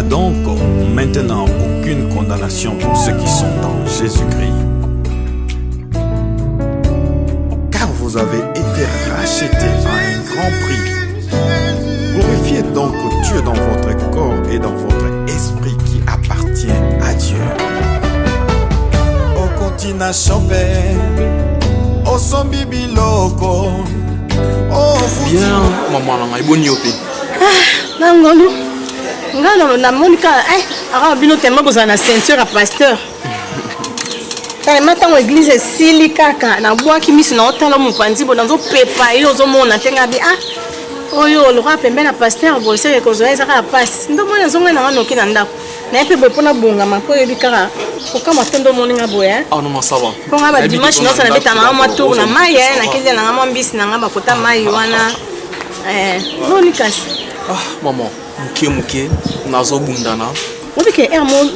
a donc maintenant aucune condamnation pour ceux qui sont dans Jésus-Christ. Car vous avez été rachetés à un grand prix. Glorifiez donc Dieu dans votre corps et dans votre esprit qui appartient à Dieu. Au continent chopé, au son bibiloko. Bien, maman, on a bon yopi. Nangolo. Ngalo na Monica, ara bino tellement besoin na ceinture à pasteur. Quand matin l'église sili kaka na bois qui mis na hôtel mo panzi bo nazo pepa yo zo mona tenga bi oyo le roi pembe na pasteur bo se ko zo eza ka passe. Ndo mona zo ngana ngano kina ndako. Na pe bo pona bonga mako yo bikara. Ko kama tendo moninga boya. Ah non, ça va. Ko ngaba dimanche no sa na beta na ma tour na mai na kile na ngama mbisi na ngaba kota mai wana. Monica. Ah, maman, muke, nazo bundana. On dit que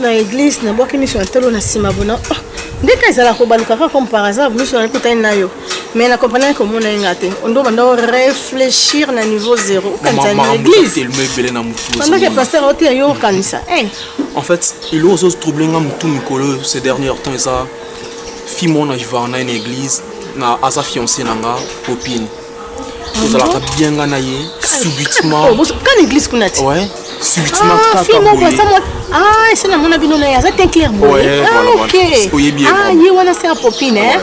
dans l'église, na bois qui mission telo na simabona. Dès que ça la kobaluka comme par hasard, nous sommes écoutés na yo. Mais la compagnie comme on a ngate, on doit réfléchir na niveau zéro quand ça l'église. Pendant que pasteur oti yo kanisa. En fait, il ose troubler ngam tout mikolo ces derniers temps ça. Fi mon na va na une église na asa fiancé nanga copine. Vous allez bien gagner subitement. Oh, quand l'église qu'on a dit. Ouais. Subitement c'est la mon abino na ça t'es clair bon. Ouais, voilà. Soyez bien. Y wana c'est la popine hein.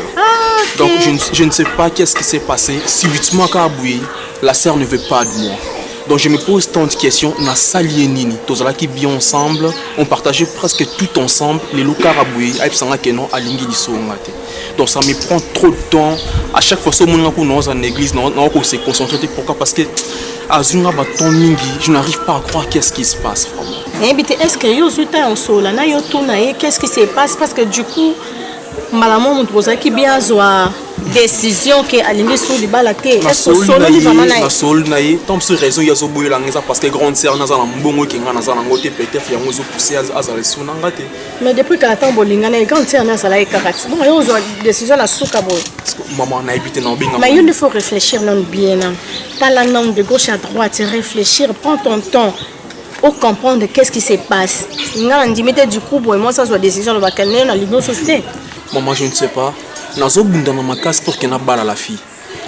Donc je ne sais pas qu'est-ce qui s'est passé. Subitement kaboué, la sœur ne veut pas de moi. Donc je me pose tant de questions, na salié nini, tous là qui bien ensemble, on partageait presque tout ensemble, les locaux raboués, aïe sanga kenon alingi liso ngate. Donc ça me prend trop de temps. À chaque fois que mon qu'on dans en église, on se concentrer. Pourquoi? Parce que azunga baton mingi, je n'arrive pas à croire qu'est-ce qui se passe vraiment. Est-ce que yo zuta en sola na yo tuna qu'est-ce qui se passe parce que du coup malamon mon posa qui bien zoa décision que alingi sous li balate est-ce que solo li vraiment na sol na y tombe sur raison ya zo boyela ngeza parce que grande sœur na za na mbongo ki ngana za na ngote peut-être ya ngozo pousser azale suna ngate. Mais depuis que attend bolinga na grande sœur na sala ekakati bon yo zo décision la souka boy maman na habité na binga. Mais il faut réfléchir non bien dans la langue de gauche à droite réfléchir prends ton temps pour comprendre qu'est-ce qui se passe. Nga ndimete du coup boy moi ça soit décision le bakalne na ligo société. Maman, je ne sais pas. Nazo bunda na makas pour que na bala la fille.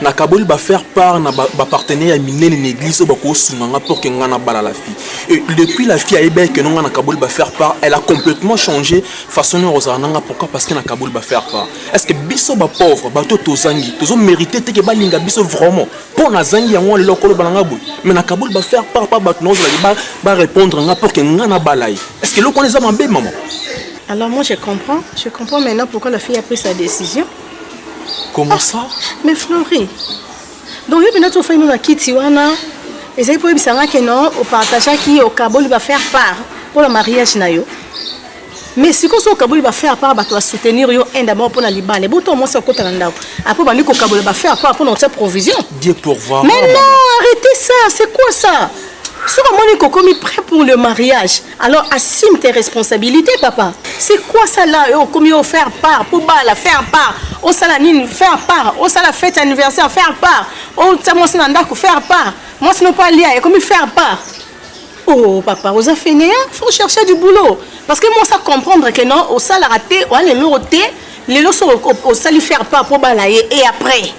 Na kaboli ba faire part na ba partenaire miner une église ba ko sunanga pour que ngana bala la fille. Et depuis la fille a ébé que na kaboli ba faire part, elle a complètement changé façon rozananga pourquoi parce que na kaboli ba faire part. Est-ce que biso ba pauvre ba to tozangi, tozo mériter te que ba linga biso vraiment. Pour na zangi yango le lokolo balanga boy. Mais na kaboli ba faire part pas ba nozo ba répondre nga pour que ngana balai. Est-ce que le connaît ça mambé maman? Alors moi je comprends maintenant pourquoi la fille a pris sa décision. Comment ça? Mais Fleury, donc il y a fait nous la kitiwana et c'est pour ça que non au partage qui au Kabul va faire part pour le mariage na yo. Mais si qu'on au Kabul va faire part va soutenir yo un d'abord pour la liba les boutons moi c'est côté là après va au Kabul va faire part pour notre provision. Dieu pourvoir. Mais non arrêtez ça c'est quoi ça? Si on est comme prêt pour le mariage, alors assume tes responsabilités, papa. C'est quoi ça là? Comme il faire part, pour la faire part, au salanine faire part, au la fête anniversaire faire part, au tamonsinandako faire part. Moi, ce n'est pas lié, comme faire part. Oh, papa, aux affaires, il faut chercher du boulot. Parce que moi, ça comprendre que non, au salaire raté, on les loté, les lots sont au salut faire part pour balayer et après.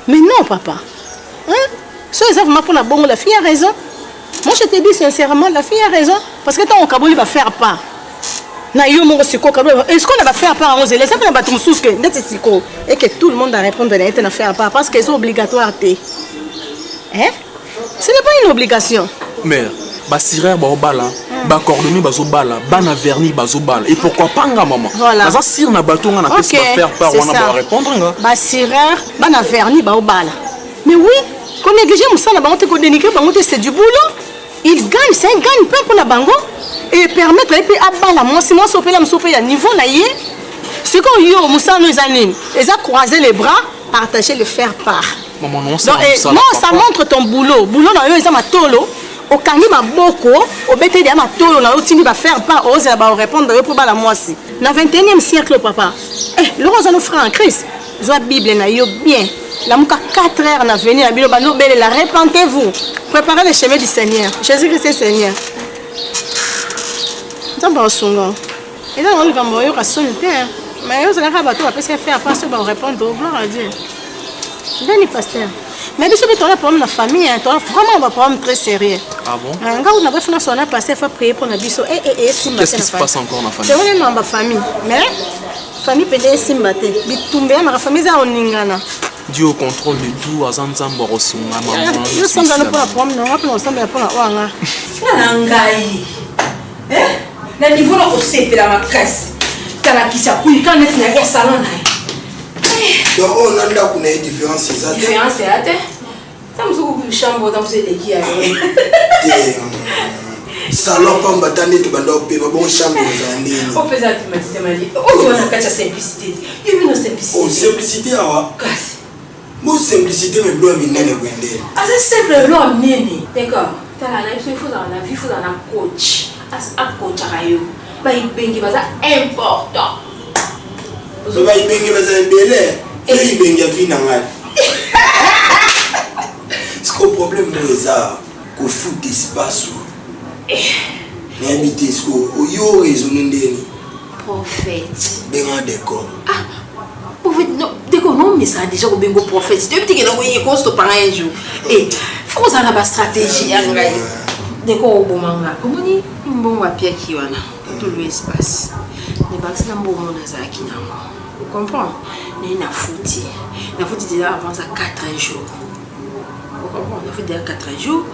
Mais non, papa. Hein? Ça, les affaires pour la bonne, la fille a raison. Moi je te dis sincèrement, la fille a raison. Parce que tant au Kabul va faire part. Est-ce qu'on va faire part à 11 élèves? Et que tout le monde va répondre à faire part. Parce que c'est obligatoire. Hein? Ce n'est pas une obligation. Mère, Basirère Baobala, Bacordonné Bazobala, Bana Verni Bazobala. Et pourquoi pas, maman? Voilà. Si on a battu, on a faire part, on va répondre. Basirère, Bana Verni Baobala. Mais oui, quand négliger Moussa, c'est du boulot. Il gagne, c'est un gagne-pain pour la bango. Et permettre à bala, moi, si moi, je niveau là, ce qu'on y a, Moussa, nous anime. Ils ont croisé les bras, partager le faire part. Maman, non, ça montre ton boulot. Boulot, ils ont ma tolo. Au Kani, ma boko, au BTD, ma tolo, on a faire part, on va répondre pour la moi aussi. Dans le 21e siècle, papa, le rose nous fera en Christ. La Bible, bien. La mouka 4 heures na venir à Bilobano, repentez-vous. Préparez le chemin du Seigneur. Jésus-Christ est Seigneur. Nzamba osunga. Et là on va mourir à solitaire. Mais vous allez rabattre parce que faire pas ça va répondre au gloire à Dieu. Dani pasteur. Mais bien sûr tu as un problème la famille, tu as vraiment un problème très sérieux. Ah bon? Quand on a fait son passé, il faut prier pour la biso. Qu'est-ce qui se passe encore dans la famille? C'est vrai dans ma famille. Mais famille peut être simbate. Bitumbe ma famille za oningana. Dieu au contrôle de tout, azanzamba rosunga maman. Nous sommes dans le problème, on va pas ensemble pour la wanga. Nangai. Na niveau na kosete la makresse. Kala kisha kui quand est na ya salon na. Donc on a là une différence ça. Différence c'est até. Ça me soukou chambre dans ce qui a. Salon pas batane to banda pe bon chambre za nini. O pesa tu m'a dit. O na kacha simplicité. Il veut nos simplicité. Oh simplicité awa. Mon simplicité me bloque minene kwende. Ah c'est simple bloque minene. D'accord. Tala na il faut dans la vie, il faut dans la coach. As a coach ayo. Ba ibengi baza important. Ba ibengi baza belé. Et ibengi afina ngai. Ce que problème c'est ça qu'on fout d'espace. N'habite ce que yo raison ndeni. Prophète. Benga décor. Ah. Prophète non, décor non mais ça déjà au bengo prophète. Tu dis que non il coste par un jour. Et faut ça la stratégie ngai. Décor au bon manga. Comment ni bon wa pia ki wana. Tout l'espace. Ne pas ça bon mon azaki nango. Vous comprenez? Ni na fouti. Na fouti déjà avant ça 4 jours. Vous comprenez? On a fait déjà 4 jours.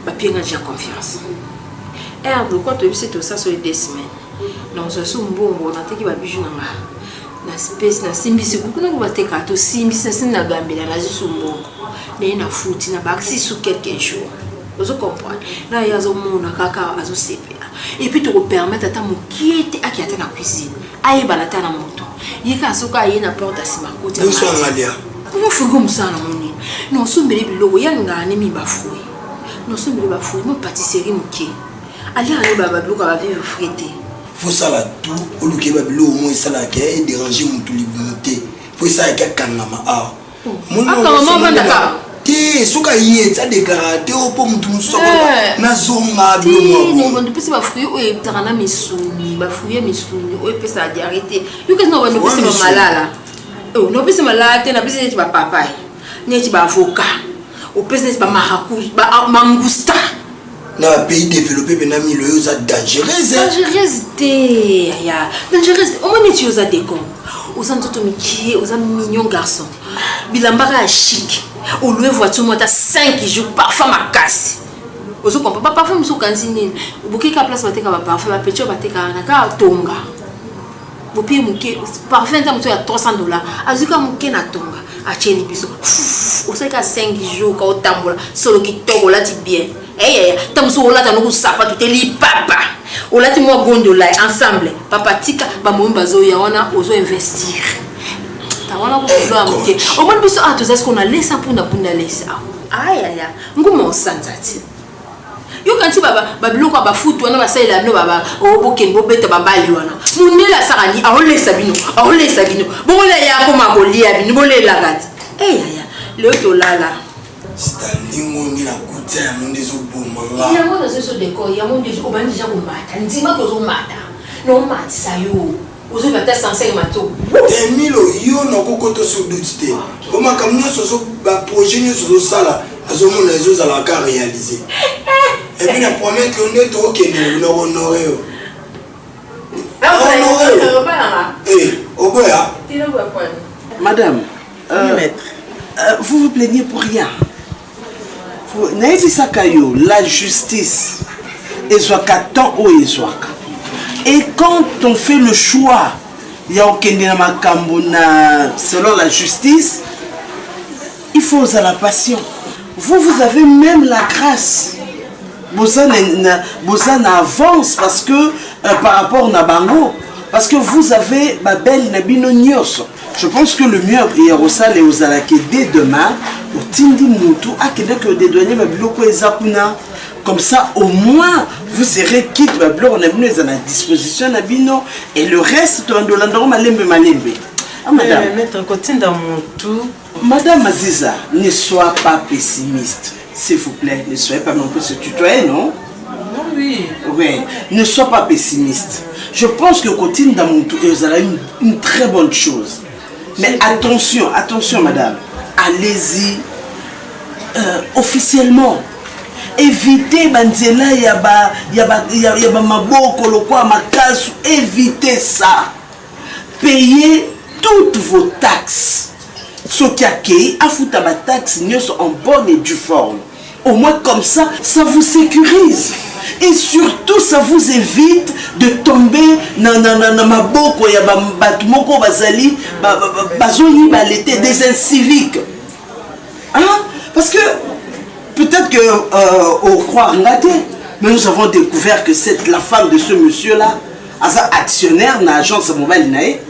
Papier n'a déjà confiance. Et donc quand tu sais tout ça sur les 2 semaines. Donc ce sont bon on a été va bijou nanga. Na space na simbisi beaucoup na ba te kato simbisi na gambela na zisumbo. Ni na fouti na baxi sur quelques jours. Vous comprenez? Là il y a zo mona kaka azo sepela. Et puis tu te permettre à ta mokiete akiata na cuisine. Aïe balata na moto. Yeka soka aïe na porte asima côté. Nous sommes allés. Comment faut comme ça na moni? Non sombele biloko ya ngane mi bafoué. Non sombele bafoué mo pâtisserie moké. Ali ali baba biloko ba vivre frité. Faut ça là tout au lieu que biloko mo ça là qui est déranger mon tout liberté. Faut ça que kanama ah. Mon maman vandaka. Ti soka yé ça déclaré au pour mutu soko na zonga biloko. Ni bon depuis ba fruit o etana misuni, ba fruit misuni o pesa diarrhée. Yo que non ba no pesa malala. Oh no pesa malala te na pesa ti ba papai. Ni ti ba avocat. O pesa ti ba maracuja, ba mangusta. Na pays développé benami le yo ça dangereuse. Dangereuse te ya. Dangereuse. O moni ti yo za décon. O san toto miki, o za mignon garçon. Bilambaka chic. Au lieu voiture moi 5 jours parfois ma casse. Ozo comprend pas parfois muso kanzini. Buki ka place bateka ba parfois ba pecho bateka na ka tonga. Bopi muke parfois nta muso ya $300. Azuka muke na tonga. Acheli biso. Oseka 5 jours ka otambola solo kitoko lati bien. Tamuso olata no kusapa tuteli papa. Olati mo gondola ensemble. Papa tika ba momba zo ya wana ozo investir. Au moins, ce qu'on a laissé pour nous laisser. Aïe aïe, nous sommes yo kanti baba babilo kwa bafutu wana basala bino baba obokembo beta babali wana munela sakani aolesa bino bongola ya ko makolia bino bolela kati ya leo to lala stalingo ni la kutia monde zo bomanga ya monde zo décor ya monde zo obandi ja ko mata nzima ko zo mata no matisa yo ozo bata sense mato Emilo yo no kokoto so dutite comment comme nous so ba projet nous so sala azomo na zo za ka réaliser et puis la promesse que on est au Kenya nous honorer Madame, vous vous plaignez pour rien. N'ayez ça kayo la justice et soit qu'attend ou et soit. Et quand on fait le choix, il y a selon la justice, il faut la passion. Vous avez même la grâce. Bozan avance parce que par rapport à Bango, parce que vous avez Babel Nabino Nyos. Je pense que le mieux est Rosal et Ozalake dès demain, au Tindi Moutou, à que des douaniers Babiloko et Zapuna. Comme ça, au moins, vous serez quitte Babylon, on a mis à la disposition Nabino et le reste, tu as de l'endroit malembe. Ah, madame. Madame Aziza, ne sois pas pessimiste. S'il vous plaît, ne soyez pas non plus se tutoyer, non? Oui. Oui. Ouais, ne sois pas pessimiste. Je pense que côté Ndamuntu est une très bonne chose. Mais attention madame. Allez-y officiellement. Évitez banzela yaba maboko lokwa makasu, évitez ça. Payez toutes vos taxes. Ce qui a accueilli, afouta ma taxe, nous sommes en bonne et due forme. Au moins comme ça vous sécurise. Et surtout, ça vous évite de tomber dans maboko ya batumoko bazali bazoni balete des inciviques. Hein? Parce que peut-être que au croire ngate, mais nous avons découvert que c'est la femme de ce monsieur là, actionnaire dans l'agence mobile nae.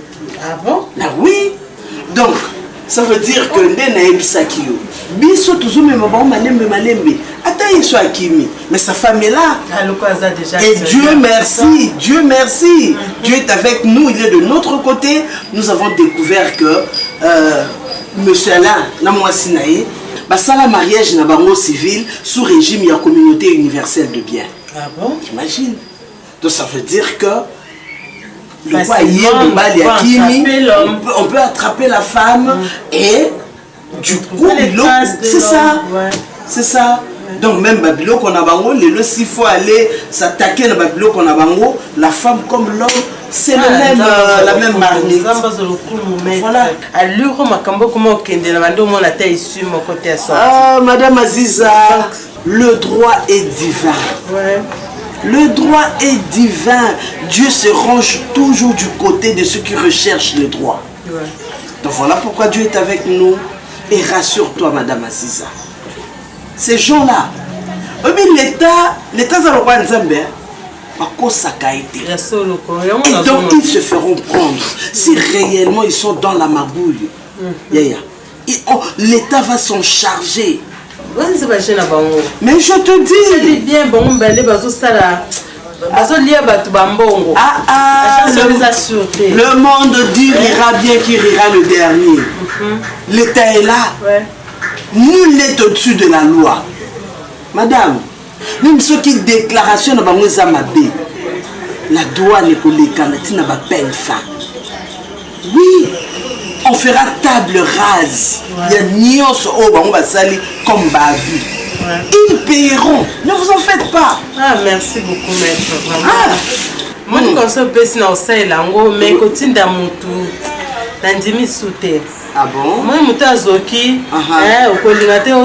Ah bon? Là oui. Donc ça veut dire que ndena ebisakio. Biso tuzumema ba malembe. Ata yeso akimi, mais sa femme est là. Et Dieu merci, Dieu merci. Dieu est avec nous, il est de notre côté. Nous avons découvert que monsieur Alain Namouassinaï, basala mariage na bango civil sous régime de la communauté universelle de biens. Ah bon? Imagine. Donc ça veut dire que on peut attraper la femme et du coup c'est ça. Ouais. C'est ça. Donc même Babylone qu'on a bango, s'il faut aller s'attaquer à Babylone qu'on a bango, la femme comme l'homme, c'est la même marmite. Voilà. Ah, Madame Aziza, le droit est divin. Ouais. Le droit est divin. Dieu se range toujours du côté de ceux qui recherchent le droit. Ouais. Donc voilà pourquoi Dieu est avec nous. Et rassure-toi, Madame Aziza. Ces gens-là, l'État Zalokwa Nzambe, et donc ils se feront prendre. Si réellement ils sont dans la magouille, l'État va s'en charger. Mais je te dis, le monde dit rira bien qui rira le dernier. L'État est là. Ouais. Nul n'est au-dessus de la loi. Madame, même ceux qui déclaration de la douane est pour les canadiens n'a pas peine fin. Oui, on fera table rase. Il y a nios au Bambasali comme Babi. Ils paieront. Ne vous en faites pas. Ah, merci beaucoup, maître. Moi, je pense que c'est un peu de mais quand il y a un ah bon? Moi, je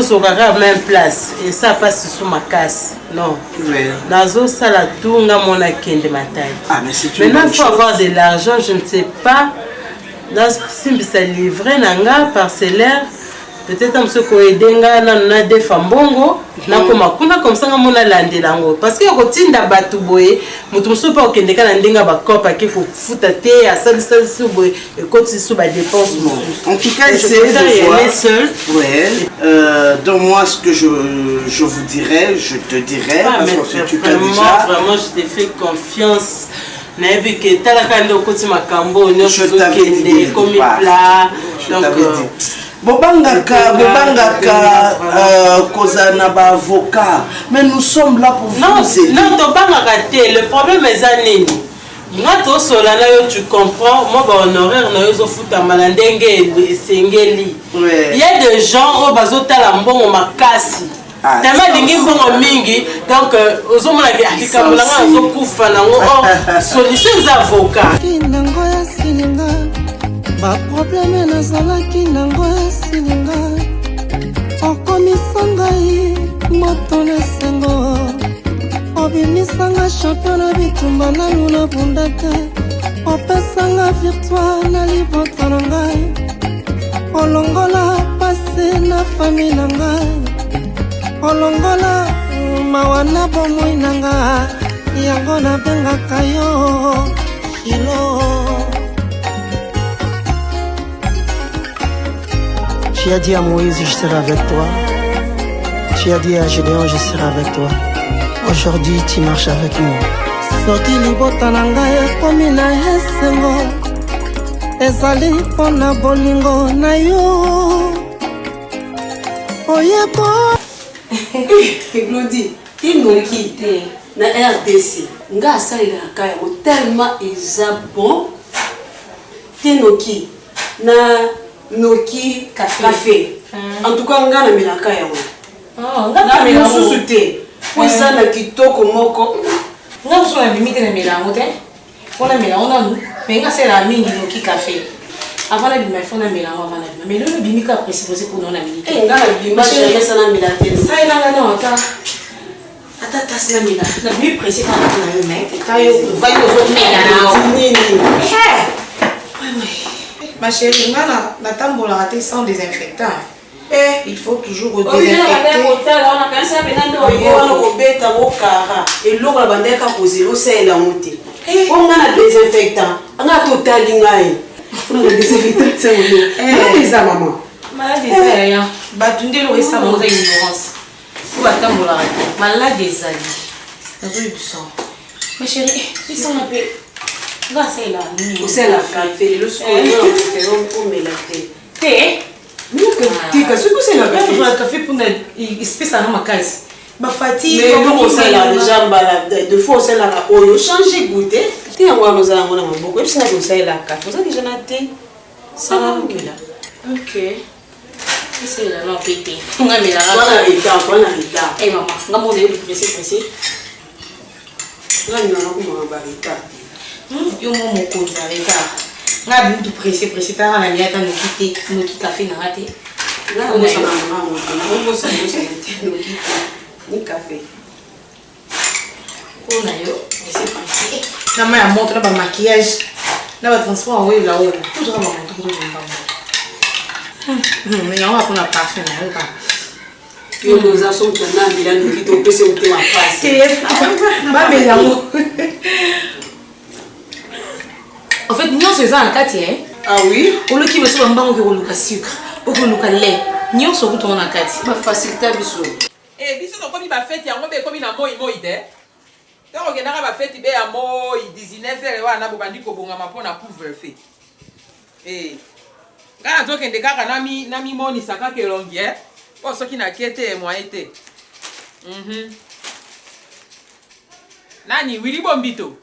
suis au même place. Et ça passe sous ma casse. Non. Dans ça, la tour, on a ma taille. Ah, mais c'est une maintenant, il faut avoir de l'argent, je ne sais pas. Si ça livre, parcellaire. Peut-être que je vais aider des femmes bongo. Comme ça, on a landé lango. Parce que quand tu as battu boy, mutu pas au Kenya na ndenga ba kopa ke ko futa te à ça boy et quand tu sous ba dépense. En tout cas, essayez de voir. Seul. Ouais. Donc moi, ce que je vous dirais, je te dirais. Ah, mais vraiment, je t'ai fait confiance. Je t'avais dit Bobangaka, Kozana ba avocat. Mais nous sommes là pour vous aider. Non, le problème est zanini. Moi, tu comprends, moi, honoraire, il y a des gens qui ont été makasi. Tellement dingi bongo mingi donc ozomona ke akikamulanga azokufa nango solution za avocat nango ya silinga ba problème nazalaki nango ya silinga okomisa ngai moto na sengo obimisanga champion na bitumba nanu na bunda te opesanga victoire na libota na ngai olongola pase na fami na ngai olongola mawana bomoi nanga yango nabengaka yo Kilo. Tu as dit à Moïse je serai avec toi. Tu as dit à Gédéon je serai avec toi. Aujourd'hui tu marches avec moi. Soki libota na ngai ekomi na esengo ezali mpona bolingo na yo oyeko Glody, tu nous quittes. na RDC nga asalelaka yango tellement eza bon te noki na noki café en tout cas nga namelaka yango na mosusu te po eza na kitoko moko nga mosusu na bimi te namela yango te fo namela yango nanu me nga asala mingi noki café avant la bima fo namela yango avant la bima mais lelo bimi ka précisé pour nona mingi nga na bima jamais ça namela te ça elanga na ata tasi namela na bimi précisé kana na yo mais tayo vai ozomela na nini ma chérie, na tambola te sans désinfectant. Il faut toujours désinfecter. Et l'eau la bande ka poser au sel la monter. On a désinfectant. On a total lingai. On a désinfectant c'est on les a maman. Malade ça rien. Batunde lo esa mo za ignorance. Ou atambola. Malade des amis. Na zo ibso. Ma chérie, ils sont un peu c'est là, c'est la café, le soir, on met la thé. Thé? Oui, c'est la café. Le café pour une espèce de macas. Ma fatigue. Mais nous, c'est là, déjà, de fois, c'est là, on a changé goûter. Thé, on va nous avoir beaucoup. Et puis, c'est la café. Vous avez déjà un thé? Ça va, ok. C'est là, non, pété. On a mis la race. On a l'état. Eh, maman, on a mon nez pressé. Là, nous avons un barita. Yo mo mokonzi avec ça nga bintu pressé ta na liata no kiti café na raté là on s'en va ça ni café on a yo c'est pressé na ma montre na ba maquillage na ba transport en là haut tout ça tout mais on va prendre un parfum là pas yo nous avons tellement bien nous qui te pèse au thé en face ba mais là en fait, nous sommes en quartier. Ah oui? Au lieu de se faire un sucre, au lieu de lait, nous sommes en quartier. Ma facilité à bisou. Eh, bisou, donc comme il va faire, il y a un peu comme il a moi, il est. Quand on regarde la fête, il y a moi, 19 heures, on a beaucoup de gens qui ont couvre-feu. Eh, quand on a des gens qui ont mis mon isaka qui est long, pour ceux qui n'ont pas été, moi, été. Nani, Willy Bombito.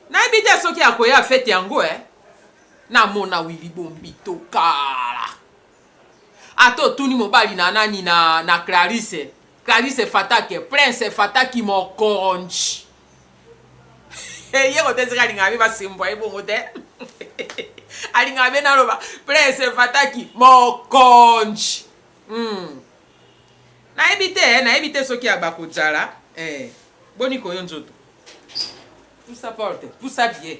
Na ibita soki akoya fete yango na mona Willy Bombito kala ato tuni mobali na nani na Clarisse Fataki Prince Fataki mokonji yego tezika lingabe basimbo ebongo te alingabe na loba Prince Fataki mokonji na ibite soki abakojala boni koyo nzoto. Pour sa porte, pour sa bien.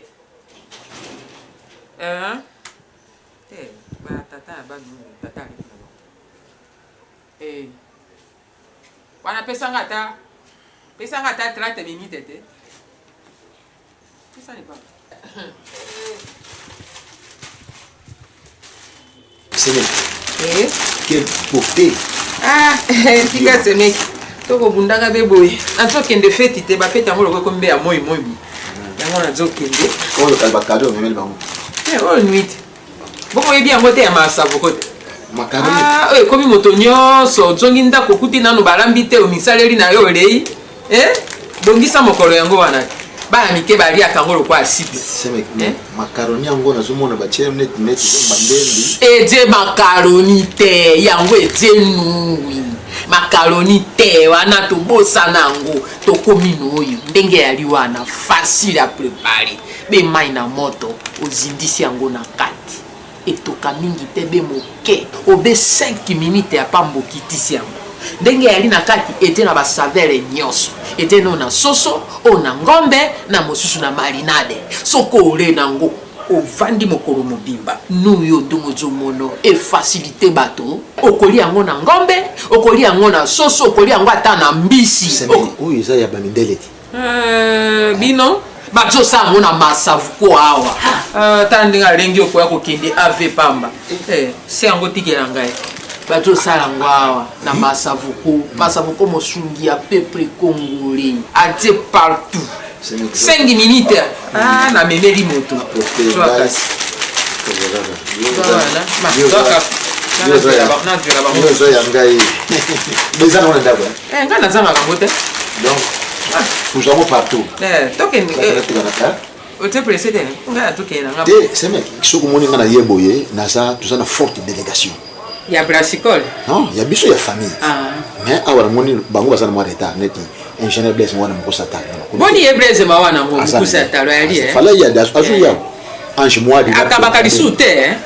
Tata. Wana pesa ngata 30 minutes. Ça n'est pas. Quelle beauté. Ah, tika ce mec. Toko bundaka beboye. Atokende fete te ba fete ngolo ko mbe ya moi. Yango na zokende. Ko le kalba cadeau memel bango. Oh nuit. Boko yebi yango te ya masavo kote. Macaroni. Ah, komi moto nyonso zongi ndako kuti nanu balambi te o misaleri na yo lei. Bongisa mokolo yango wana. Bana mike bali akangolo kwa aside. Sema macaroni yango na zomona ba chem net bandendi. Eje macaroni te yango eje nui. Macaroni te wana tobosa nango tokomi noyo ndenge yali wana facile à préparer be mai na moto ozindisi yango na kati etoka mingi te be moke obe 5 minutes ya pambo kitisi yango ndenge yali na kati ete na ba savere nyonso ete no na soso o na ngombe na mosusu na marinade soko ole nango ovandi mokolo mobimba nuyo ndongo zomono e facilité bato okoli yango na ngombe okoli yango na soso okoli yango ata na mbisi oyo eza ya bamindele ti bino bato sango na masavuko awa tandinga lengi okoya kokende ave pamba se yango tikela ngai bato sala ngo awa na masavuko mosungi ya peuple congolais atie partout 5 minutes. Ah, na memeli moto. Nous avons partout. Token. Au te précédent. On a token. C'est mec. Ce que mon ingénieur a yeboyé, nasa, tout ça une forte délégation. Il y a brassicole. Non, il y a biso, il y a famille. Mais alors mon bango va ça moi retard net. Ingénieur Blaise moi na mkosata. Boni Blaise ma wana mkosata lo ali. Fallait y a azuya. Ange moi di. Akabaka lisute hein.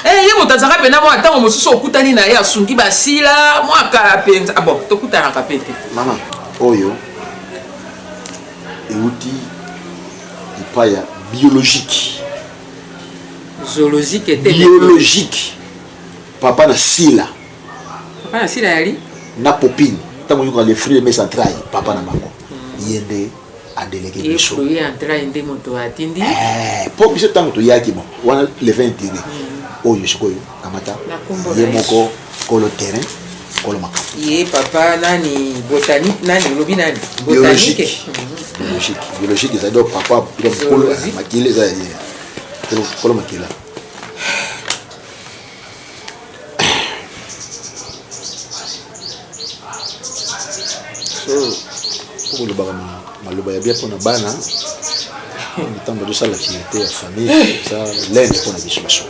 Ye motazaka pena mo atango mosusu okutani na ye asungi basila mo akala penza. Ah bon, tokutana ka pete. Maman, oyo. Euti ipaya biologique. Zoologique était biologique. Papa na sila. Papa na sila yali? Na popine. Tango yuko les fruits mais entrailles, papa na bango. Yende a délégué les choses. Les fruits entrailles ndé moto atindi. Pour biso tango to yaki bon. Wana le vin tiré. Oyo shikoyo kamata. Ye moko kolo terrain, kolo maka. Ye papa nani botanique nani lobi nani? Biologique. Biologique ça doit papa kolo makile ça ye. Kolo makila. Pour le bar maloba ya bien pour na bana ni temps de ça la fierté la famille ça l'aide pour la distribution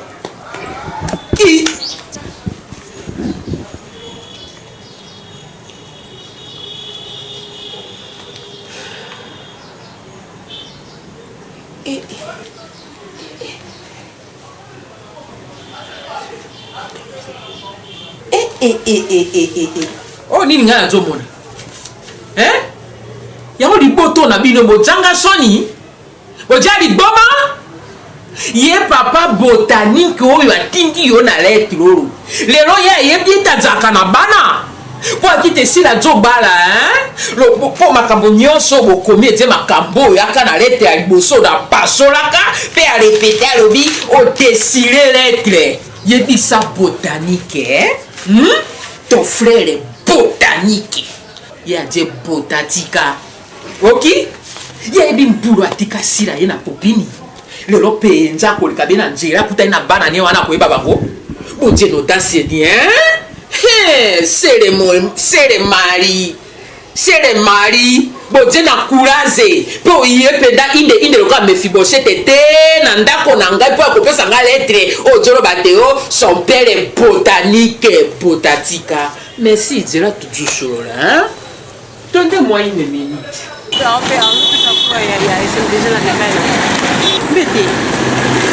oh nini nga nazomona hein yango liboto na bino bozanga soni boja liboma ye papa botanique oyo atindi yo na lettre oyo lelo ye ayebi ete azalaka na bana po akite esila azobala po makambo nyonso bokomi ete makambo oyo aka na lettre ya liboso na pasolaka mpe arepete alobi odesile lettre yebisa botanique ton frère botanique ye adie botatika oki yebi mpulu atika sila ye na popini lelo penza koleka be na nzela kutani na bana ne wana koyeba bango bodie nodasi bien c'est le mari bodie na courage pe oye penda inde loka Mephibosheth te na ndako na ngai po akopesa nga lettre ozoloba te o son père est botanique botatika merci dira toujours solola hein donnez-moi une minute.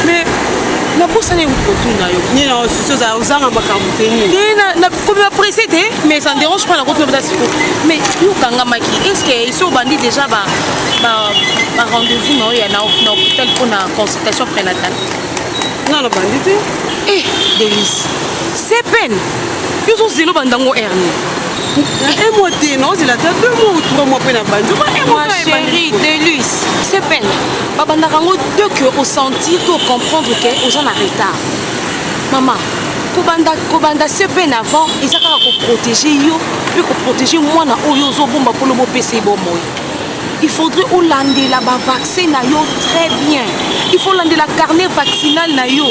Mais na bosa ne ukotuna yo ni na sous za uzanga makambo teni na comme apprécié mais ça ne dérange pas la route de siko mais yo kanga maki est-ce que iso bandi déjà ba rendez-vous non ya na hôpital pour na consultation prénatale non le bandi délice c'est peine yo so zelo bandango hernie un mois de non c'est la 2 mois ou 3 mois pena bandi ma chérie délice c'est peine babandakango deux que au sentir que comprendre que aux gens en retard maman kobanda c'est peine avant ils ça ka protéger yo puis protéger moi na oyo zo bomba pour le mo PC bon moi il faudrait hollander la vaccin na yo très bien il faut hollander la carnet vaccinal na yo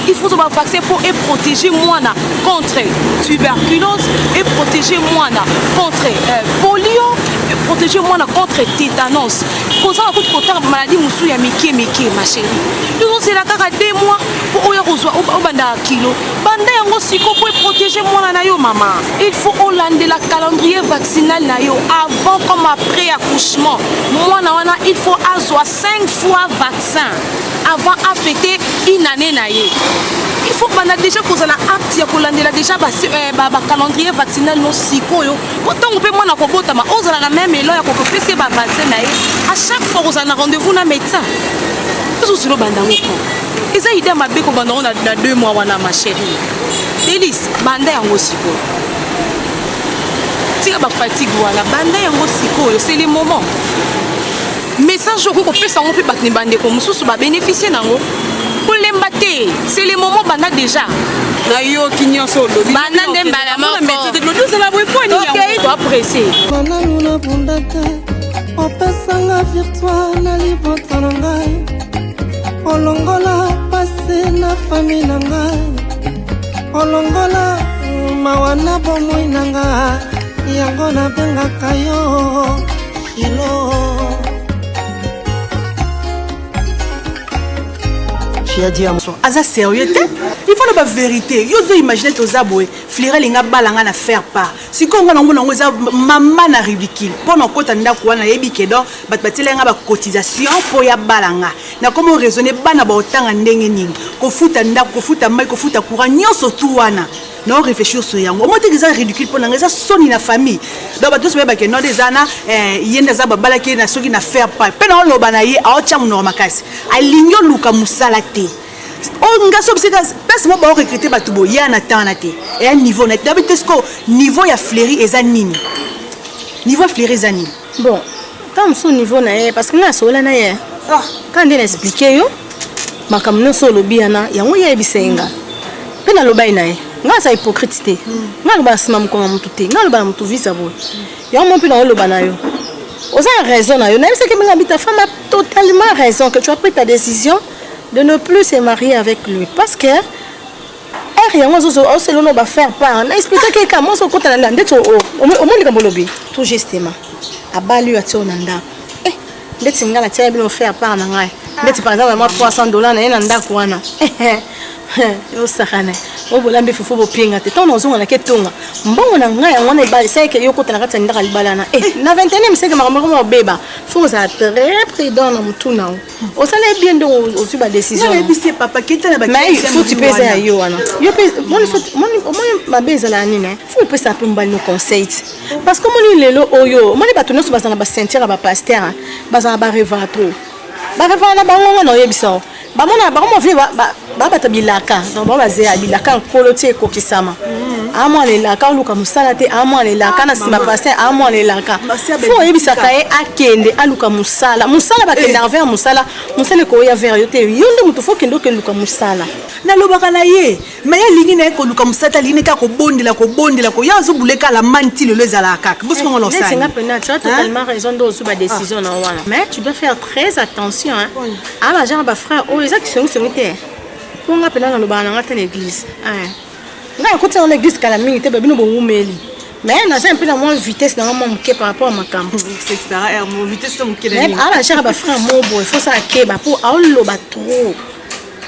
il faut ba vaccin pour et protéger moi na contre tuberculose et protéger moi na contre polio et protéger moi na contre tétanos cause ça coûte autant maladie musu ya miki ma chérie nous c'est la kaka 2 mois pour oya kozwa obanda kilo banda yango siko pour protéger moi na yo maman il faut hollander la calendrier vaccinal na yo avant comme après accouchement moi na wana il faut avoir 5 fois vaccin avant affecter une année na ye il faut bana déjà cause na apte ya kolandela déjà ba calendrier vaccinal no sikoyo autant on peut moi na kobota ma ozala na même elo ya kokopesa ba vaccin na ye à chaque fois ozala na rendez-vous na médecin tout sur le bandango ko eza idée mabe ko bandango na 2 mois wana ma chérie délice banda yango sikoyo tika ba fatigue wana banda yango sikoyo c'est le moment message ko pesa on peut battre bande ko mususu ba bénéficier nango pour l'embate c'est le moment banda déjà na yo kinyoso lobi banda ndemba la mort mais de l'eau c'est la boy point ni to apprécier bana luna bundaka opesanga virtual na libota na ngai olongola passé na famille na ngai olongola mawana bomoi na ngai yango na bengaka yo kilo Tu as dit à moi. Aza sérieux te? Il faut la vérité. Yo zo imaginer to zaboé. Flirel linga balanga na faire part. Si ko ngana ngona ngoza mama na ridicule. Pendant ko tanda ko na yebi ke do bat batelenga ba cotisation po ya balanga. Na comment raisonner bana ba otanga ndenge nini. Ko futa nda ko futa mai ko futa courant nyoso tu wana. Non réfléchir sur yango. Moi te que ça ridicule pour nga ça soni na famille. Donc ba tous ba ke no des ana yenda za ba balaki na soki na faire part. Pena lo banaye a ocha mu no makasi. Alinyo luka musala te. On nga so psika pese mo ba recruter ba tubo ya na tana te. Et un niveau net. D'abord tesko niveau ya fleuri eza nini. Niveau fleuri eza nini. Bon, comme son niveau na parce que na so la na ye. Ah, quand on expliquer yo makamno so lobiana yango ya bisenga. Pena lo bay na ye. Nga sa hypocrite. Nga ba sima mukoma mutu te. Nga ba mutu visa boy. Ya mo pe na lo bana yo. Oza raison na yo. Na c'est que ta femme a totalement raison que tu as pris ta décision de ne plus se marier avec lui parce que on va faire part. Na expliquer que comment so kota na ndeto o moni kambolobi tout justement. Abalu atio nanda. Ndeti ngala tia bino faire part na ngai. Ndeti par exemple moi $300 na ndako wana. Yo sakana. O bolambe fufu bo pinga te. Ton ozonga na ketonga. Mbongo na ngai ngwana ibali sai ke yo kota na kata ndaka libalana. Na 21e siècle makambo beba. Faut ça très prudent na mutuna. O sala bien de o suba décision. Na ebisi papa keta na ba. Mais faut tu pèse à yo wana. Yo pèse mon ma beza la nini. Faut pèse un peu mbali no conseil. Parce que mon lelo oyo, mon ba tono so bazana ba sentir ba pasteur, bazana ba revato. Ba revana ba ngona no yebisa. Ba mona ba mo vle ba batabilaka. Donc ba bazé abilaka nkolotie kokisama. Amo le laka luka musala te amo le laka na sima pasteur amo le laka. Faut yebisa kae akende aluka musala. Musala ba kenda vers musala ko ya vers yo te. Yonde mutu faut kendo ke luka musala. Na lobaka na ye. Mais ya lingi na ko luka musala lingi ka ko bondela ko ya zo buleka la manti le lezala kaka. Parce qu'on tu as totalement raison de sur la décision na wana. Mais tu dois faire très attention hein. Ah ba genre ba frère oh ils qui sont te. Pour nga pena na lobana ngata l'église. Nga côté dans l'église kala mingi te babino bo mumeli. Mais na ça un peu la moins vitesse dans mon ke par rapport à ma camp. C'est ça, mon vitesse mon ke. Mais ah ba genre ba frère mon boy, il faut ça ke ba pour a loba trop.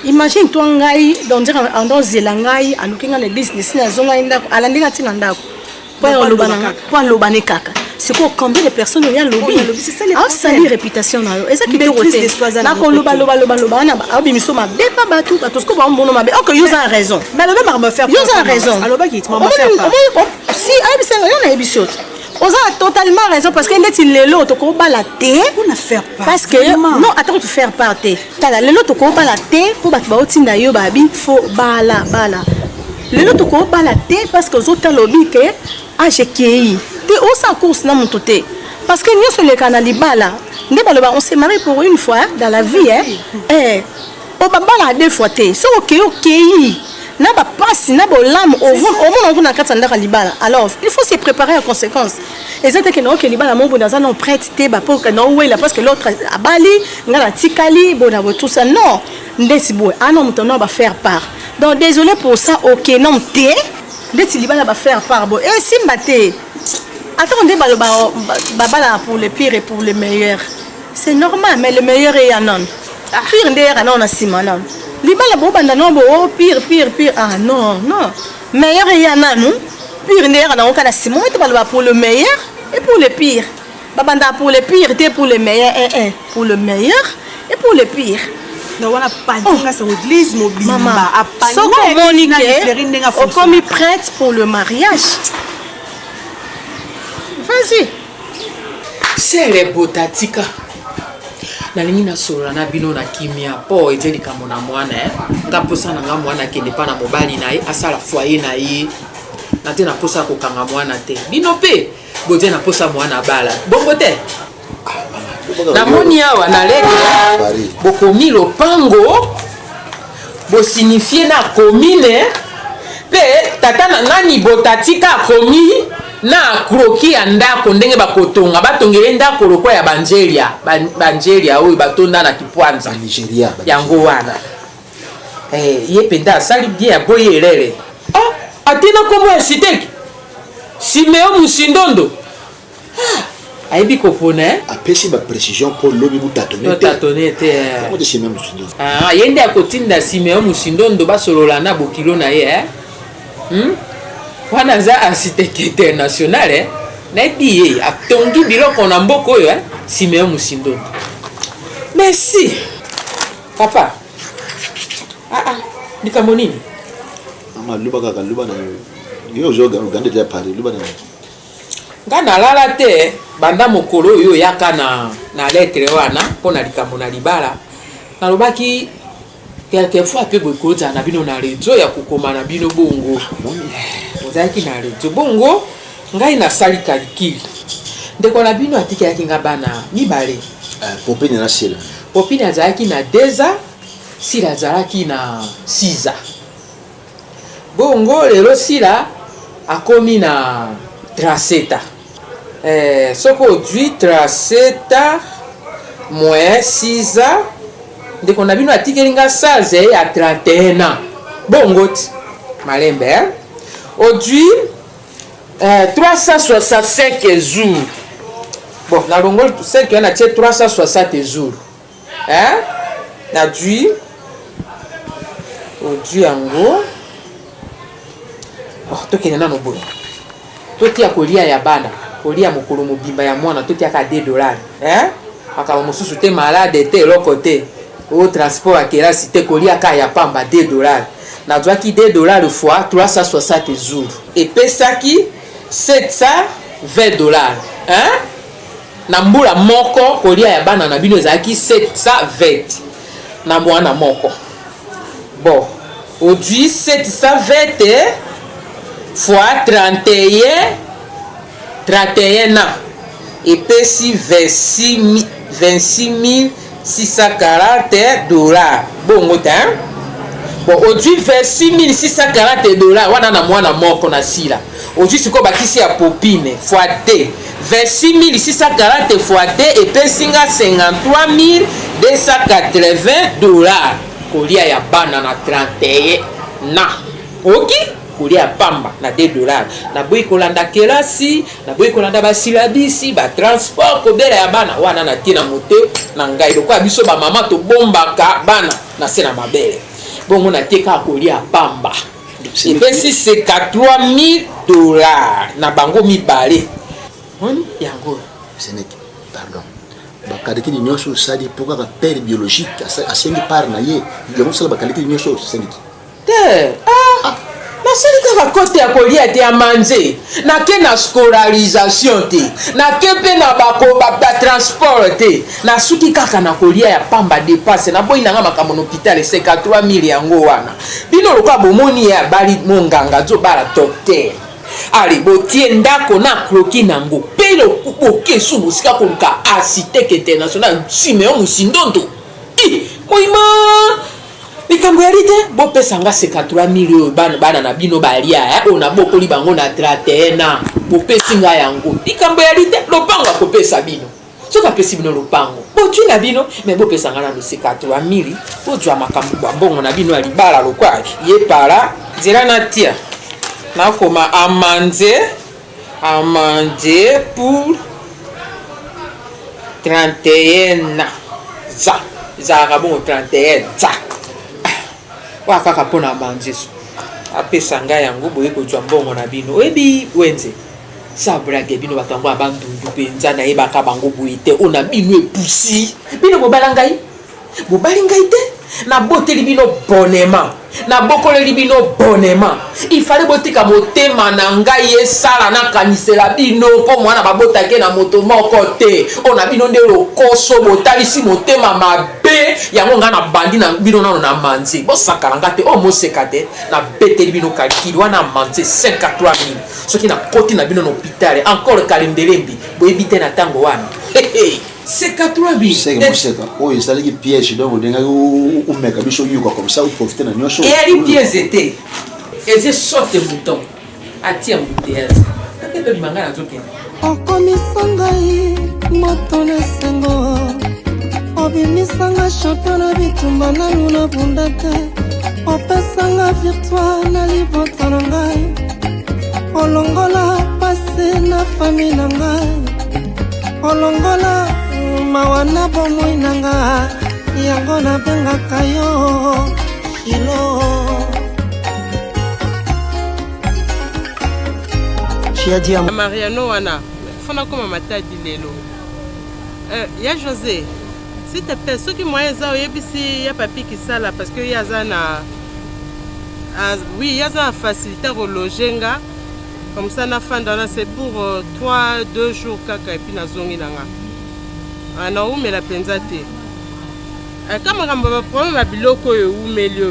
Imagine toi ngai dans dire en zelangai alukinga na business na zonga inda alandinga tina ndako. Pour lobane kaka. C'est quoi combien de personnes il y a lobby? C'est ça les sali réputation na yo. Est-ce que tu côté? Na ko loba na ba bimiso ma be pa batu parce que ba mbono ma be. OK, yo a raison. Mais le même me faire. Yo a raison. Aloba ki ma faire pas. Si ay bisenga yo na ebisot. On a totalement raison parce que net il lelo to ko bala te. On a faire pas. Parce que non, attends tu faire part te. Tala lelo to ko bala te pour ba ba otinda yo ba bi fo bala. Lelo to ko bala te parce que zo talobi ke a jekei. On s'en course na mon toté parce que nous sur le canal libala on s'est marié pour une fois dans la vie on va bala deux fois té so OK na ba passe na ba lam au monde on na katanda libala alors il faut se préparer en conséquence et c'est que non que libala mon bon dans un prête té ba pour que non ouais là parce que l'autre a bali ngala tikali bon na tout ça non ndesi boy non maintenant va faire part donc désolé pour ça OK non té ndesi libala va faire part bon et si maté attendez, pour le pire et pour le meilleur. C'est normal, mais le meilleur est anon. Pire n'est anon à Simonon. Libala bobanda non, pire. Ah non. Meilleur est anon. Pire n'est anon à Simon. Pour le meilleur et pour le pire. Babanda pour le pire et pour le meilleur. Pour le meilleur et pour le pire. Non, on a pas dit sur l'église mobile. Maman, so communiquer, on comme prête pour le mariage. Vas-y. C'est les botatika. Nalingi na solo na bino na kimia po eteli kamona mwana nga posa na nga mwana kende pa na mobali na ye asala foyer na ye na te na posa ko kanga mwana te bino pe bote na posa mwana bala bongo te na moni awa na lege bokomi lopango bo signifier na commune pe tata na ngani botatika komi na kroki ya ndako ndenge bakotonga batongele ndako lokwa ya banjelia oyo batonda na kipwanza Nigeria yango wana ye penda asali bien ya boye elele atina komo ya siteki Simeo Musindondo ayebi kopona apesi précision pour lobi butatonné te comment Simeon Musindo yende akotinda Simeon Musindo ndo basolola na bokilo na ye wana za architecte international nayebi ye atongi biloko na mboka oyo Simeon Musindo. Merci papa. Likambo nini? Luba kaka luba na yo joga ugande ya Paris luba na nga nalala te banda mokolo oyo yaka na lettre wana mpona likambo na libala nalobaki quelquefois mpe bokozala na bino na redio ya kokoma na bino bongo ozalaki na redio bongo ngai nasali kalikili ndeko na bino atikelaki nga bana mibale popine na sila popine azalaki na 2 ans sila azalaki na 6 ans bongo lelo sila akomi na 37 ans soko odwi 37 moins 6 ans ndeko na bino atikeli nga saze ya 31 ans bongo ti malembe odwi 365 jours bon na longolo 5 yana tie 360 jours nadwi odwi yango tokende nano boye totia kolia ya bana kolia mokolo mobimba ya mwana totiaka $2 makaba mosusu te malade te eloko te o transport akelasi te koliaka ya pamba $2 nazwaki $2 fois 360 jours epesaki $720 na mbula moko kolia ya bana na bino ezalaki 720 na mwana moko bon odwi 720 fois 31 ans epesi $26,640 bongo te bon odwi $26,640 wana na mwana moko na sila odwi siko bakisi ya popine fois d $26,640 fois d epesinga $53,280 kolia ya bana na 31 na oki kolia pamba na $2 na boyi kolanda kelasi na boyi kolanda basilabisi batransport kobela ya bana wana na tie na mote na ngai lokola biso bamama tobombaka bana na se na mabele bongo na tie kaka kolia pamba epesi $53,000 na bango mibale yango seneki pardon bakalikili nyonso osali mpo kaka pere biologique asengi part na ye yango osala bakalikili nyonso seneki te nasali kaka kote ya kolia te ya manje nake na scolarisation te nake mpe na batransport te nasuki kaka na kolia ya pamba depasse naboyi nanga makambo na hôpital $53,000 yango wana bino lokola bomoni ya bali monganga zobala docteur ali botie ndako na kroki nango mpe boke su bosika koluka architecte international Simeon Musindo moima likambo yali te bopesanga $53,000 oyo bana na bino balia oyo nabokoli bango na 31 ans bopesi nga yango likambo yali te lopango akopesa bino soki apesi bino lopango botwi na bino me bopesanga nano $53,000 bozwa makambo bambongo na bino ya libala lokwa ye para nzela natia nakoma amande pour 31 ans za ezalaka bongo 31 za wa kaka mpona manje apesa ngai yango boye kozwa mbongo na bino oyebi wenze sa brage bino bato yango abandundu mpenza nayebaka bango boye te oyo na bino epusi bino bobali ngai te naboteli bino bonema nabokoleli bino bonema ifale botika motema na ngai esala nakanisela bino mpo mwana babotake na moto moko te oyo na bino nde lokoso botalisi motema mabe yango ngai na bandi na bino nano na manze bosakana nga te oyo moseka te nabeteli bino kalikili wana manze $53,000 soki nakoti na bino na hôpital encore kalembelembi boyebi te na ntango wana $53,000 oyo ezalaki piège donc ndenge omeka biso yuka comme ça oprofite na nyonso eyali piège te eze sorte bouton atia mbuteyase aketo limanga nazokende okomisa ngai moto na esengo obimisanga champion na bitumba nanu na bunda te opesanga victoire na libota na ngai olongola pase na fami na ngai olongola mawa na bomoi nanga yango nabengaka yo Shilo. Mariano wana fona koma matadi lelo ya José s'il te plaît soki moyen za oyebisi ya papi kisala parce que yaza na oui yaza facilitaire au logenga comme ça na fanda c'est pour 2 jours kaka et puis na zongi nanga ana umela penza te kama kamba problème ba biloko yo umeli yo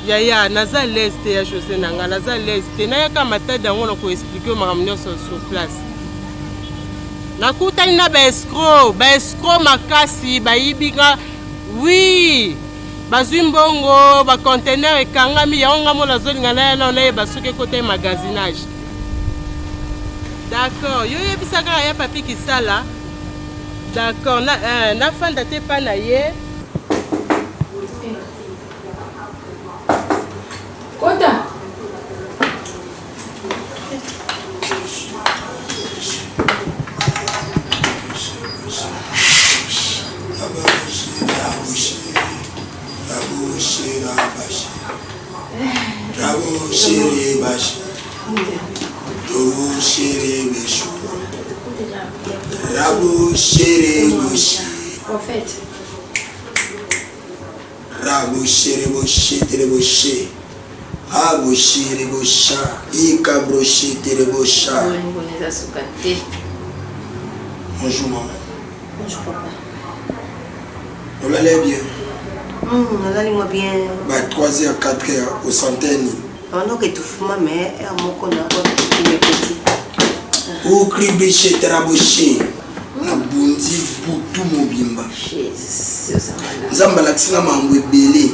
ya naza leste ya José nanga naza leste na yaka matadi yango na ko expliquer makamnyo sur place nakutani na ba escroc makasi bayibinga oui bazwi mbongo ba conteneur ekangami yango ngamo nazolinga na yeba soki côté magasinage d'accord yo yebisaka ya papi kisala d'accord na fanda te pa na ye Kota. Prophète. Bonjour maman. Bonjour papa. On allait bien. On allait bien. 3h, 4h au centaine. Pendant que tu fumes, mais mon connard, il est petit. Ou cribi chez Teraboché. Na bundi butu mobimba. Zamba laksina mambwe belé.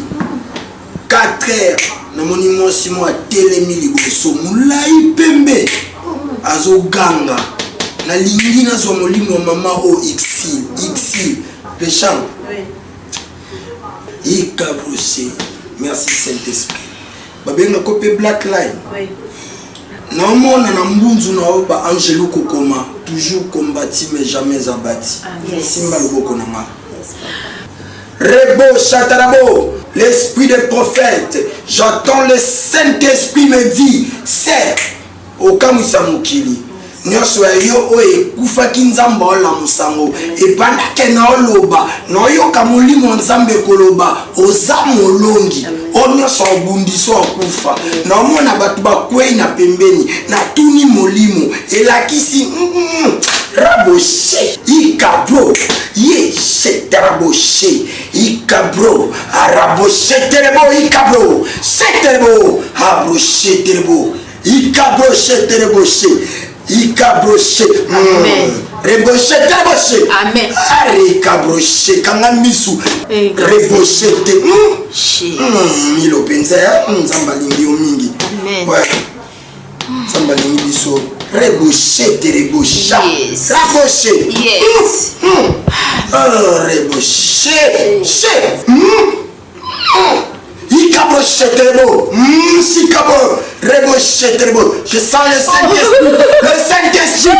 4h na monimo simo a telemi liboso mulai pembe. Azo ganga. Na lingi na zo molimo mama o XI péchant. Oui. Ikabrosé. Merci Saint-Esprit. Babenga kopé Black Line. Oui. Non, na mbunzu na oba Angelo Kokoma, toujours combattu mais jamais abattu. Simba loboko nanga. Rebo Chatarabo, l'esprit des prophètes, j'entends le Saint-Esprit me dit, c'est au Kamisa Mukili. Nyonso yo oe kufaki nzamba ola musango epanda kena oloba no yo kamuli nzambe koloba oza molongi onyoso obundiso akufa na omona batu bakwei na pembeni na tuni molimo elakisi raboshe ikabro ye shetaraboshe ikabro araboshe terebo ikabro sheterebo abroshe terebo ikabro shetereboshe Ikabroshe. Amen. Reboshe taboshe. Amen. Are kabroshe kanga misu. Reboshe te. Milo penza ya nzamba lingi omingi. Amen. Ouais. Nzamba lingi biso. Reboshe te rebosha. Yes. Raboshe. Yes. Reboshe. She. Ikabroshe terebo. Sikabo. Reboshe terebo. Je sens le Saint-Esprit. Le Saint-Esprit.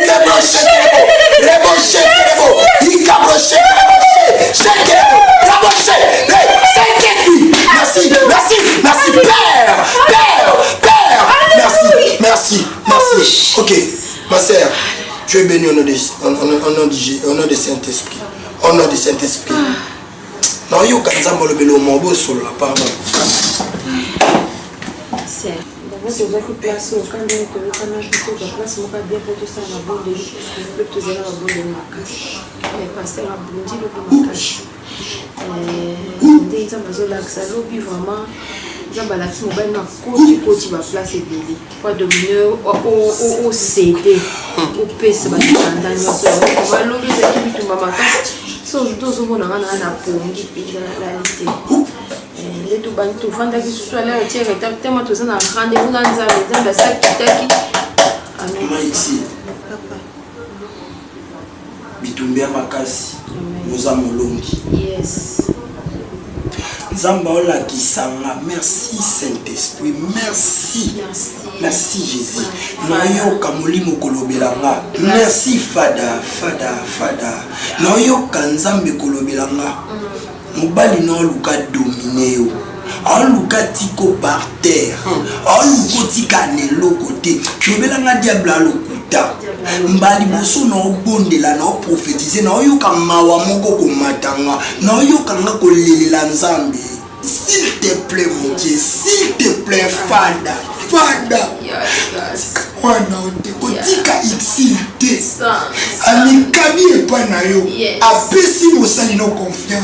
Reboshe terebo. Reboshe terebo. Ikabroshe terebo. Reboshe. Saint-Esprit. Merci. Merci. Merci. Père. Merci. Ok. Ma sœur, tu es bénie au nom de Saint-Esprit. Au nom de Saint-Esprit. Non, yo kanzambo le belo mobo sur la pardon. C'est d'abord tu vas place au camp de l'étonnage de la place mon pas bien pour tout ça la bonne de le tout ça la bonne de Makas. Mais pasteur a blondi le Makas. Des amazons là ça lobby vraiment zamba la ti mobile na côté va place et bébé. Pas de mineur au CD. Au PC ba tanda nyoso. On va lobby ça qui tu Makas. So dozo mona na pongi pila la réalité. Les tout ban tout vanda qui soit là tiens tellement tout ça na rendez-vous dans la sac kitaki. Amen. Ici. Bitumbia makasi. Nous amolongi. Yes. Zamba ola kisanga. Merci Saint-Esprit. Merci. Merci Jésus. Nayo kamoli mokolobelanga. Merci Fada. Nayo kanzambe kolobelanga. Mobali no luka dominé. On luka tiko par terre. On luka tika nelo côté. Kobelanga diable lokuta. Mbali boso no bondela no prophétiser no yo kamawa moko komatanga. No yo kanga kolelela nzambe. S'il te plaît mon Dieu, s'il te plaît Fada. Wana otika exilté. Amikabi et pas na yo. Apesi mosali no confiance.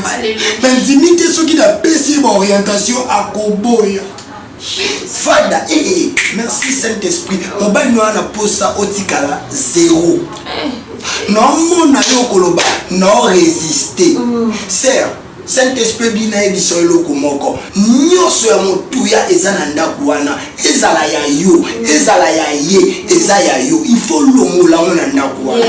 L'intimité ce qui a pesi mon orientation à Koboya. Fada, merci Saint-Esprit. On va nous en posa otikala 0. Non mon yo koloba, non résister. Sœur, Saint-Esprit bina ebiso eloko moko. Nyoso ya motuya ezana ndaku wana. Ezala ya yo, ezala ya ye, eza ya yo. Il faut longola mona ndaku wana.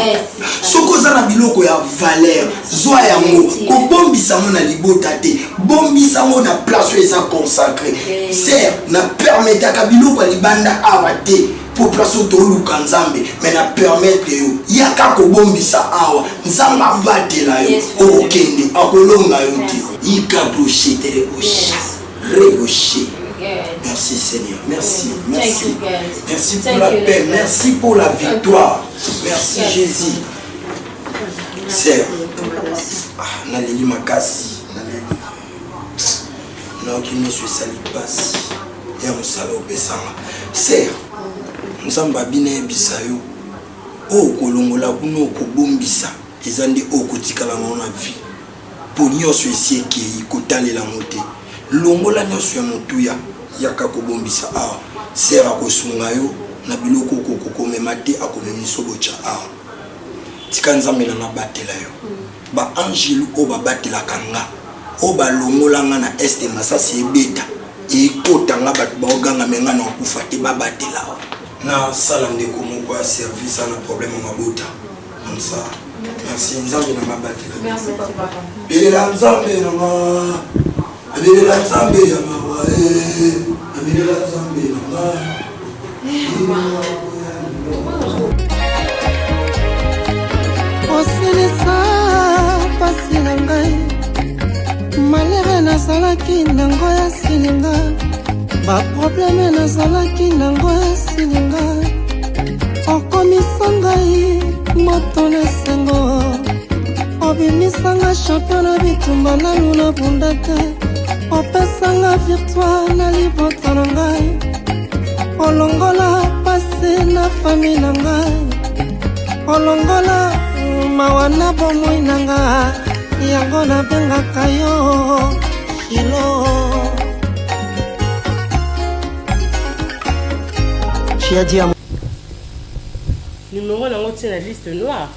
Soko zana biloko ya valeur, zwa ya mo, ko bombisa mona libota te. Bombisa mona place eza consacré. Sœur, na permettre ka biloko libanda avate. Pour placer au luka nzambe mais na permettre yo yaka ko bombisa awa nzamba batela yo okende akolonga yo ti ikabroshe tereboshe reboshe. Merci Seigneur, merci pour la paix, merci pour la victoire, merci Jésus. Sœur, naleli makasi na okimi sur sali passe ya musalo besanga. Sœur, nzamba bina ebisa yo o kolongola kuno kobombisa ezande o kotikala na vie pour nyonso esi ekei kotalela mote longola nyonso ya motuya yaka kobombisa awa sera kosunga yo na biloko kokomema te akomemiso bocha awa tika nzambe na batela yo ba angelu o babatelaka nga o balongolanga na este masasi ebeta ekotanga bato baoganga menga na okufa te babatela na sala ndeko moko ya service na problème mabota comme ça. Merci nzambe na mabatela. Merci papa. Belela nzambe na ma belela nzambe ya mawa belela nzambe na ma osilisa pasi na ngai malere nazalaki nango ya silinga baprobleme nazalaki nango esilinga okomisa ngai moto na esengo obimisanga champion na bitumba nanu na bunda te opesanga victoire na libota na ngai olongola pasi na fami na ngai olongola mawa na bomoi na nga yango nabengaka yo Shilo. Tu as dit à moi. Numéro nango tient la liste noire.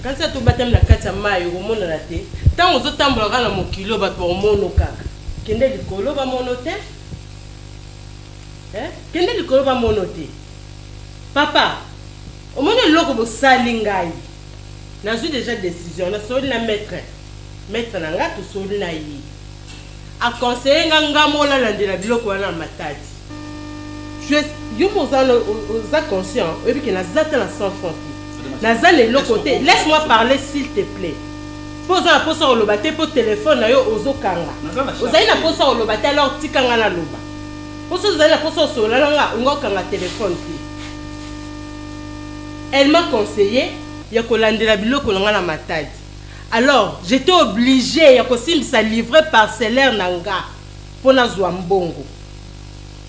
Quand ça tout baptême la carte maille au monde la té. Tant aux autres tambours na mokilo ba pour mono kaka. Kende likolo ba monote? Kende likolo ba monote. Papa, au monde loko bo salingai. Na suis déjà décision na soli la maître. Maître na nga to soli na yi. A conseiller nga mola la de la biloko wana matadi. Je suis conscient, et puis que la zata la sans fond. La zale est l'autre côté. Laisse-moi parler s'il te plaît. Pose la pose au lobate pour téléphone na yo ozo kanga. Ozaï na pose au lobate alors tikanga na loba. Pose ozaï na pose au sola nga ngo kanga téléphone. Elle m'a conseillé ya kolandela biloko nga na matadi. Alors, j'étais obligée ya kosimisa livrer parcellaire nanga pour na zwa mbongo.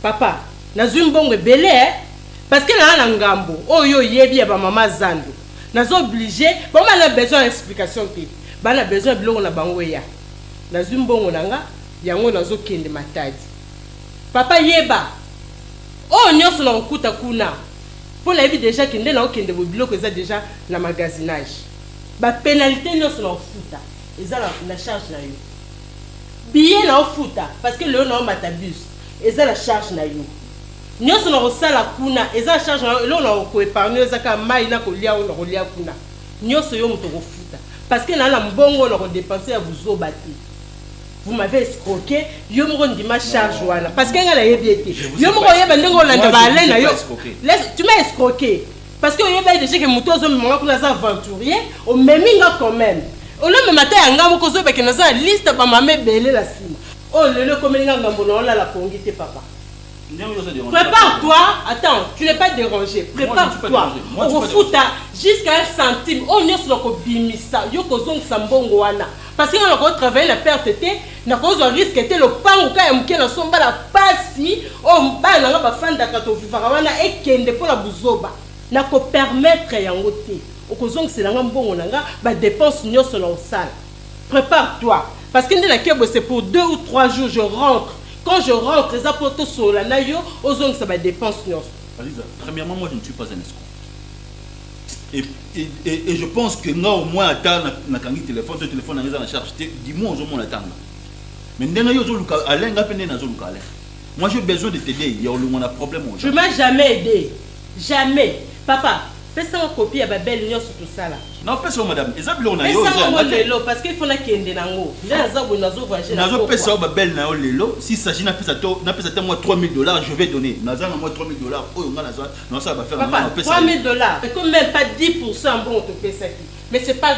Papa, nazwi mbongo ebele parce que na ngambo oyo yebi ya ba mama zando nazo obligé bon na besoin d'explication te ba na besoin biloko na bango ya nazwi mbongo nanga yango nazo kende matadi. Papa yeba oh nyonso na okuta kuna pour la vie déjà kende na okende bo biloko eza déjà na magasinage ba pénalité nyonso na ofuta eza na charge na yo billet na ofuta parce que le na matabus eza la charge na yo nyonso na kosala kuna eza charge na lo na ko épargner ezaka mai na kolia o na kolia kuna nyonso yo moto kofuta parce que na mbongo na ko dépenser ya buzoba te vous m'avez escroqué, yo moko ndima charge wana parce que nga na yebi été. Yo moko yeba ndenge olanda ba ale na yo. Tu m'as escroqué parce que yo yeba déjà que muto zo manga kuna za aventurier, o meminga quand même. On a même matin nga moko zo beke na za liste ba mame belé la sima. Oh le komelinga ngambo na la kongité papa. Prépare-toi, attends, tu n'es pas dérangé. Prépare-toi. On fout jusqu'à 1 centime. On est sur le bimisa. Yoko zong sambongo wana. Parce que on a travaillé la perte était, na cause un risque était le pan ou quand mke na somba la passi, on ba na ba fanda kato vivara wana et kende pour la buzoba. Na ko permettre yango te. Okozong c'est la ngambongo nanga ba dépense nyoso na osala. Prépare-toi parce que c'est pour 2 ou 3 jours je rentre. Quand je rentre, les apports sur la nayo, aux ongles, ça va dépenser. Alisa, premièrement, moi je ne suis pas un escroc. Et je pense que moi au moins, attends, na kangi téléphone, le téléphone, na charge, dis-moi aux hommes, attends. Mais n'en yo zo luka, Alain, ngapene na zo luka Alain. Moi j'ai besoin de t'aider, il y a un problème. Je ne m'ai jamais aidé. Jamais. Papa, fais ça en copie à Babel, il y a tout ça là. Non, fais ça madame. Fais ça en lelo, parce qu'il faut la kende nango. Nazo fais ça Babel na lelo. Si s'agit na pesa moi $3,000, je vais donner. Naza na moi $3,000. Oh nga naza, non ça va faire papa, $3,000. Et comme même pas 10% bon te paie ça qui. Mais c'est pas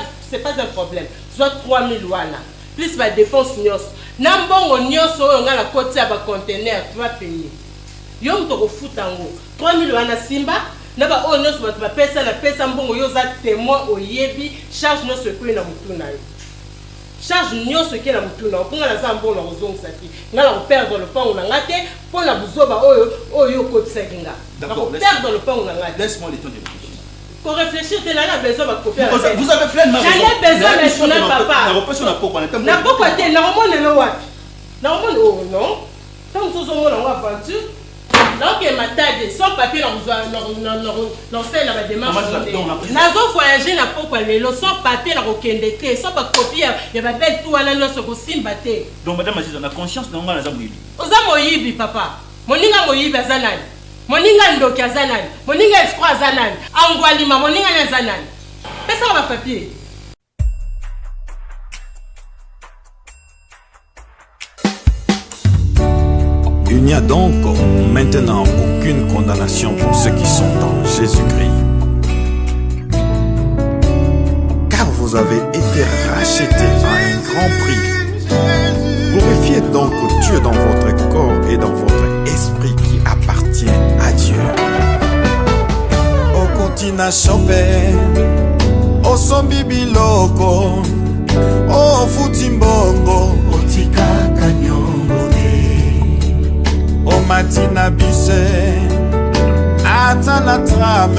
un problème. Soit 3,000 wana. Plus ma dépense nyos. Nambongo nyos o nga la côté à ba conteneur, tu vas payer. Yom to ko futango. 3,000 wana simba. Naba o nyos ba pesa la pesa mbongo yo za témoin oyebi charge no se kwena mutuna yo. Charge nyo ce qui est la mutuna. Pour nga la zambo na ozong saki. Nga la perdre le pain na ngate pour la buzoba oyo kotisa kinga. D'accord. Perdre le pain na ngate. Laisse-moi le temps de réfléchir. Pour réfléchir, tu n'as besoin de copier. Vous avez plein de raisons. J'en ai besoin mais son papa. Na repose na poko na tempo. Na poko te na romone le wat. Na romone oh non. Tant que nous avons aventure. Donc, il m'a tagué sans papier dans fait la démarche. Nazo voyager na poko lelo sans papier la rokendete sans pas copier il va belle tout ala no so ko simbate. Donc madame Aziza na conscience na ngana za moyibi. Oza moyibi papa. Moninga moyibi azanani. Moninga ndoki azanani. Moninga escroc azanani. Angwalima moninga na azanani. Pesa ba papier. Il n'y a donc maintenant aucune condamnation pour ceux qui sont en Jésus-Christ. Car vous avez été rachetés à un grand prix. Glorifiez donc Dieu dans votre corps et dans votre esprit qui appartient à Dieu. Okotina chope, osombi biloko, o futimbongo, otika kanyongo. Matina bise, atana trame.